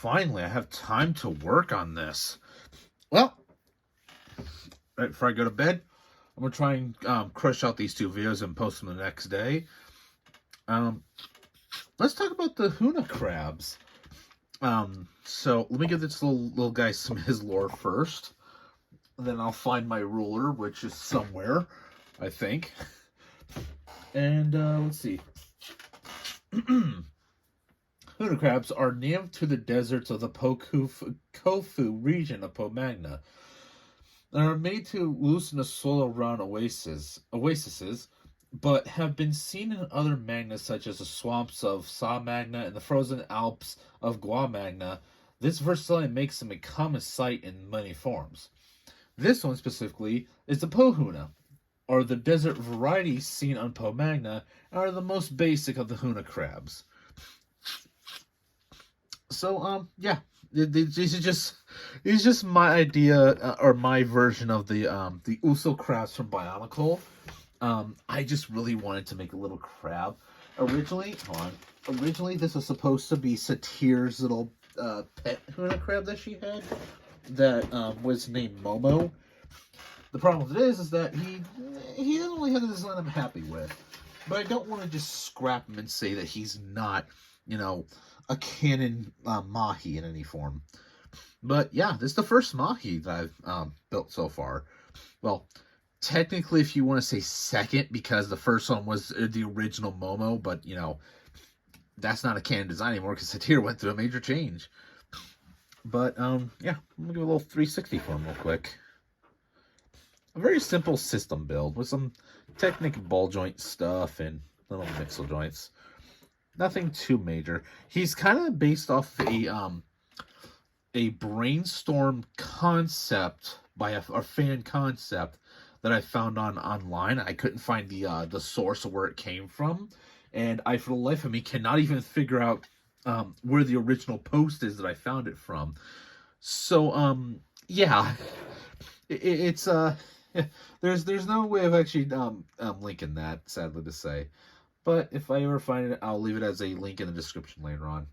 finally, I have time to work on this. Well, right before I go to bed, I'm going to try and crush out these 2 videos and post them the next day. Let's talk about the Huna crabs. So let me give this little guy some his lore first. And then I'll find my ruler, which is somewhere, I think. And let's see. Huna crabs are native to the deserts of the Kofu region of Po-huna, and are made to loosen the soil around oases, but have been seen in other magnas such as the swamps of Sa Magna and the frozen Alps of Gua Magna. This versatility makes them a common sight in many forms. This one specifically is the Po-huna, or the desert varieties seen on Po-magna, and are the most basic of the Huna crabs. So, yeah, these are just my idea or my version of the Uso crabs from Bionicle. I just really wanted to make a little crab. Originally, this was supposed to be Satir's little pet Huna crab that she had that was named Momo. The problem with it is that he doesn't really have the design I'm happy with. But I don't want to just scrap him and say that he's not, a canon mahi in any form. But yeah, this is the first mahi that I've built so far. Well, technically, if you want to say second, because the first one was the original Momo, but, that's not a canon design anymore because Satir went through a major change. But, yeah, I'm going to give a little 360 for him real quick. A very simple system build with some Technic ball joint stuff and little mixel joints. Nothing too major. He's kind of based off a brainstorm concept by a fan concept that I found online. I couldn't find the source of where it came from, and I, for the life of me, cannot even figure out where the original post is that I found it from. So yeah, it's there's no way of actually linking that, sadly to say. But if I ever find it, I'll leave it as a link in the description later on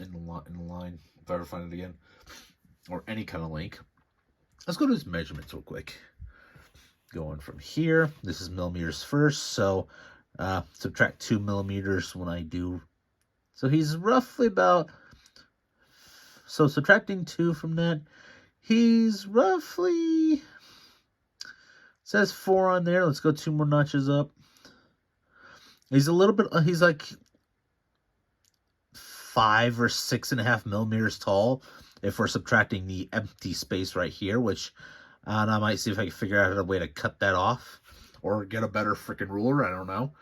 in the line if I ever find it again, or any kind of link. Let's go to his measurements real quick. Going from here, this is millimeters first, so subtract 2 millimeters when I do. So he's roughly about, so subtracting 2 from that, he's roughly, says 4 on there. Let's go 2 more notches up. He's a little bit, he's like 5 or 6.5 millimeters tall if we're subtracting the empty space right here, which I might see if I can figure out a way to cut that off or get a better freaking ruler. I don't know.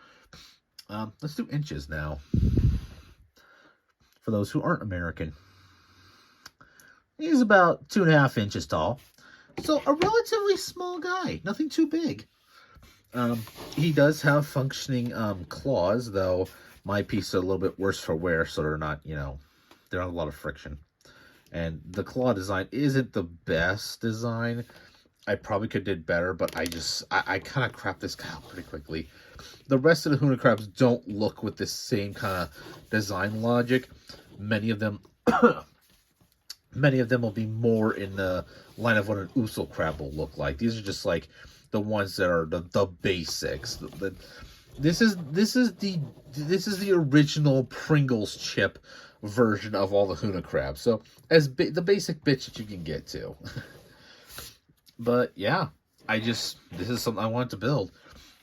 Let's do inches now for those who aren't American. He's about 2.5 inches tall. So a relatively small guy, nothing too big. He does have functioning claws, though my pieces are a little bit worse for wear, so they're not, they're not a lot of friction. And the claw design isn't the best design. I probably could have did better, but I kind of crapped this guy out pretty quickly. The rest of the Huna crabs don't look with the same kind of design logic. Many of them will be more in the line of what an Uso crab will look like. These are just like the ones that are the basics. This is the original Pringles chip version of all the Huna crabs. So the basic bitch that you can get to. But yeah, this is something I wanted to build.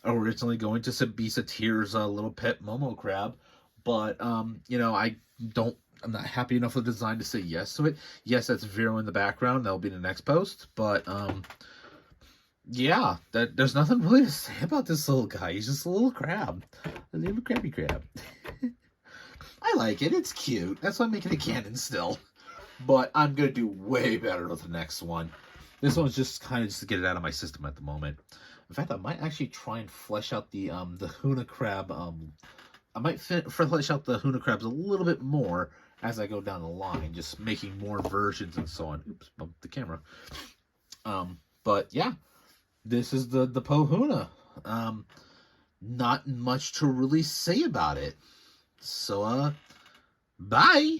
Originally going to be Satir's little pet Momo crab, but I'm not happy enough with the design to say yes to it. Yes, that's Vero in the background. That'll be the next post. But yeah, there's nothing really to say about this little guy. He's just a little crab. A little crabby crab. I like it. It's cute. That's why I'm making a canon still. But I'm going to do way better with the next one. This one's just kind of just to get it out of my system at the moment. In fact, I might actually try and flesh out the Huna crab. I might flesh out the Huna crabs a little bit more as I go down the line, just making more versions and so on. Oops, bumped the camera. But yeah, this is the Po-huna. Not much to really say about it. So, bye.